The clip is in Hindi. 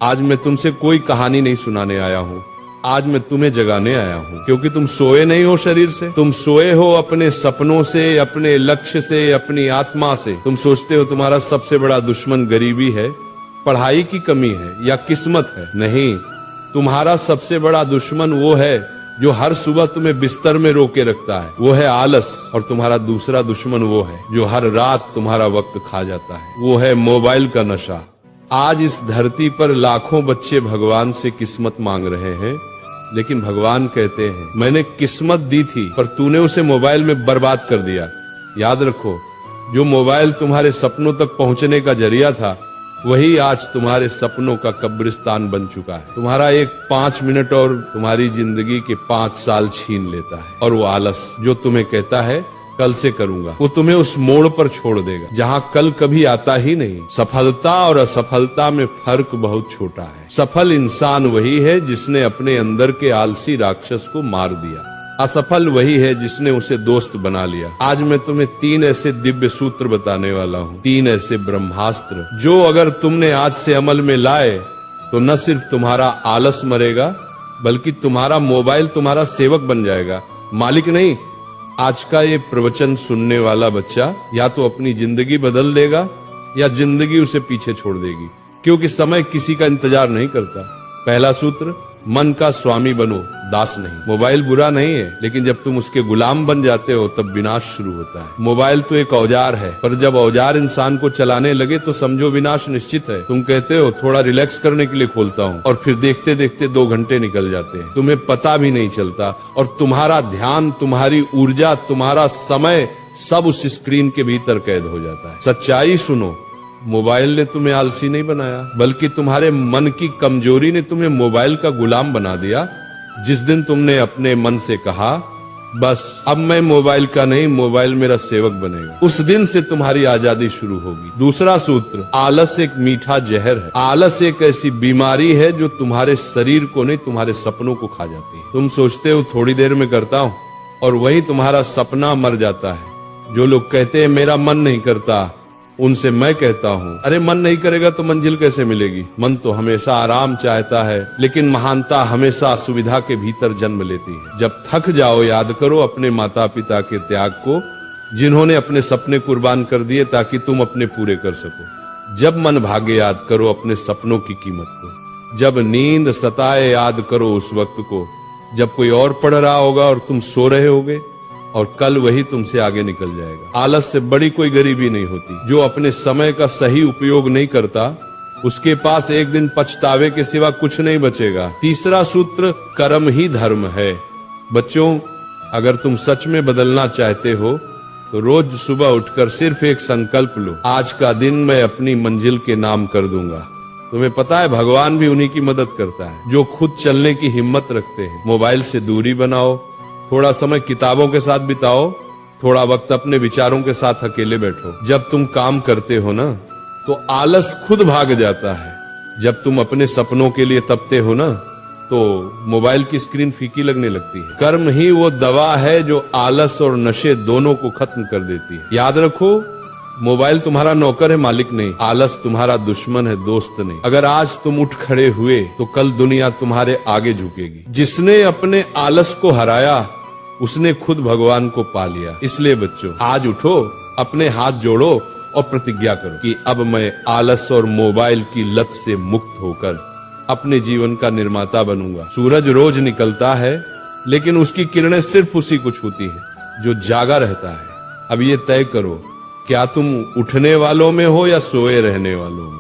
आज मैं तुमसे कोई कहानी नहीं सुनाने आया हूँ, आज मैं तुम्हें जगाने आया हूँ, क्योंकि तुम सोए नहीं हो शरीर से, तुम सोए हो अपने सपनों से, अपने लक्ष्य से, अपनी आत्मा से। तुम सोचते हो तुम्हारा सबसे बड़ा दुश्मन गरीबी है, पढ़ाई की कमी है या किस्मत है। नहीं, तुम्हारा सबसे बड़ा दुश्मन वो है जो हर सुबह तुम्हें बिस्तर में रोके रखता है, वो है आलस। और तुम्हारा दूसरा दुश्मन वो है जो हर रात तुम्हारा वक्त खा जाता है, वो है मोबाइल का नशा। आज इस धरती पर लाखों बच्चे भगवान से किस्मत मांग रहे हैं, लेकिन भगवान कहते हैं मैंने किस्मत दी थी पर तूने उसे मोबाइल में बर्बाद कर दिया। याद रखो, जो मोबाइल तुम्हारे सपनों तक पहुंचने का जरिया था, वही आज तुम्हारे सपनों का कब्रिस्तान बन चुका है। तुम्हारा एक 5 मिनट और तुम्हारी जिंदगी के 5 साल छीन लेता है। और वो आलस जो तुम्हें कहता है कल से करूंगा, वो तुम्हें उस मोड़ पर छोड़ देगा जहां कल कभी आता ही नहीं। सफलता और असफलता में फर्क बहुत छोटा है। सफल इंसान वही है जिसने अपने अंदर के आलसी राक्षस को मार दिया, असफल वही है जिसने उसे दोस्त बना लिया। आज मैं तुम्हें 3 ऐसे दिव्य सूत्र बताने वाला हूँ, 3 ऐसे ब्रह्मास्त्र जो अगर तुमने आज से अमल में लाए तो न सिर्फ तुम्हारा आलस मरेगा, बल्कि तुम्हारा मोबाइल तुम्हारा सेवक बन जाएगा, मालिक नहीं। आज का ये प्रवचन सुनने वाला बच्चा या तो अपनी जिंदगी बदल देगा या जिंदगी उसे पीछे छोड़ देगी, क्योंकि समय किसी का इंतजार नहीं करता। पहला सूत्र, मन का स्वामी बनो, दास नहीं। मोबाइल बुरा नहीं है, लेकिन जब तुम उसके गुलाम बन जाते हो तब विनाश शुरू होता है। मोबाइल तो एक औजार है, पर जब औजार इंसान को चलाने लगे तो समझो विनाश निश्चित है। तुम कहते हो थोड़ा रिलैक्स करने के लिए खोलता हूँ, और फिर देखते देखते 2 घंटे निकल जाते हैं, तुम्हें पता भी नहीं चलता। और तुम्हारा ध्यान, तुम्हारी ऊर्जा, तुम्हारा समय सब उस स्क्रीन के भीतर कैद हो जाता है। सच्चाई सुनो, मोबाइल ने तुम्हें आलसी नहीं बनाया, बल्कि तुम्हारे मन की कमजोरी ने तुम्हें मोबाइल का गुलाम बना दिया। जिस दिन तुमने अपने मन से कहा बस अब मैं मोबाइल का नहीं, मोबाइल मेरा सेवक बनेगा, उस दिन से तुम्हारी आजादी शुरू होगी। दूसरा सूत्र, आलस एक मीठा जहर है। आलस एक ऐसी बीमारी है जो तुम्हारे शरीर को नहीं, तुम्हारे सपनों को खा जाती है। तुम सोचते हो थोड़ी देर में करता हूं, और वही तुम्हारा सपना मर जाता है। जो लोग कहते हैं मेरा मन नहीं करता, उनसे मैं कहता हूँ अरे मन नहीं करेगा तो मंजिल कैसे मिलेगी। मन तो हमेशा आराम चाहता है, लेकिन महानता हमेशा असुविधा के भीतर जन्म लेती है। जब थक जाओ याद करो अपने माता पिता के त्याग को, जिन्होंने अपने सपने कुर्बान कर दिए ताकि तुम अपने पूरे कर सको। जब मन भागे याद करो अपने सपनों की कीमत को। जब नींद सताए याद करो उस वक्त को जब कोई और पढ़ रहा होगा और तुम सो रहे होगे, और कल वही तुमसे आगे निकल जाएगा। आलस से बड़ी कोई गरीबी नहीं होती। जो अपने समय का सही उपयोग नहीं करता, उसके पास एक दिन पछतावे के सिवा कुछ नहीं बचेगा। तीसरा सूत्र, कर्म ही धर्म है। बच्चों, अगर तुम सच में बदलना चाहते हो तो रोज सुबह उठकर सिर्फ एक संकल्प लो, आज का दिन मैं अपनी मंजिल के नाम कर दूंगा। तुम्हें पता है भगवान भी उन्हीं की मदद करता है जो खुद चलने की हिम्मत रखते हैं। मोबाइल से दूरी बनाओ, थोड़ा समय किताबों के साथ बिताओ, थोड़ा वक्त अपने विचारों के साथ अकेले बैठो। जब तुम काम करते हो ना तो आलस खुद भाग जाता है। जब तुम अपने सपनों के लिए तपते हो ना तो मोबाइल की स्क्रीन फीकी लगने लगती है। कर्म ही वो दवा है जो आलस और नशे दोनों को खत्म कर देती है। याद रखो, मोबाइल तुम्हारा नौकर है, मालिक नहीं। आलस तुम्हारा दुश्मन है, दोस्त नहीं। अगर आज तुम उठ खड़े हुए तो कल दुनिया तुम्हारे आगे झुकेगी। जिसने अपने आलस को हराया उसने खुद भगवान को पा लिया। इसलिए बच्चों, आज उठो, अपने हाथ जोड़ो और प्रतिज्ञा करो कि अब मैं आलस और मोबाइल की लत से मुक्त होकर अपने जीवन का निर्माता बनूंगा। सूरज रोज निकलता है, लेकिन उसकी किरणें सिर्फ उसी को छूती हैं जो जागा रहता है। अब ये तय करो, क्या तुम उठने वालों में हो या सोए रहने वालों में।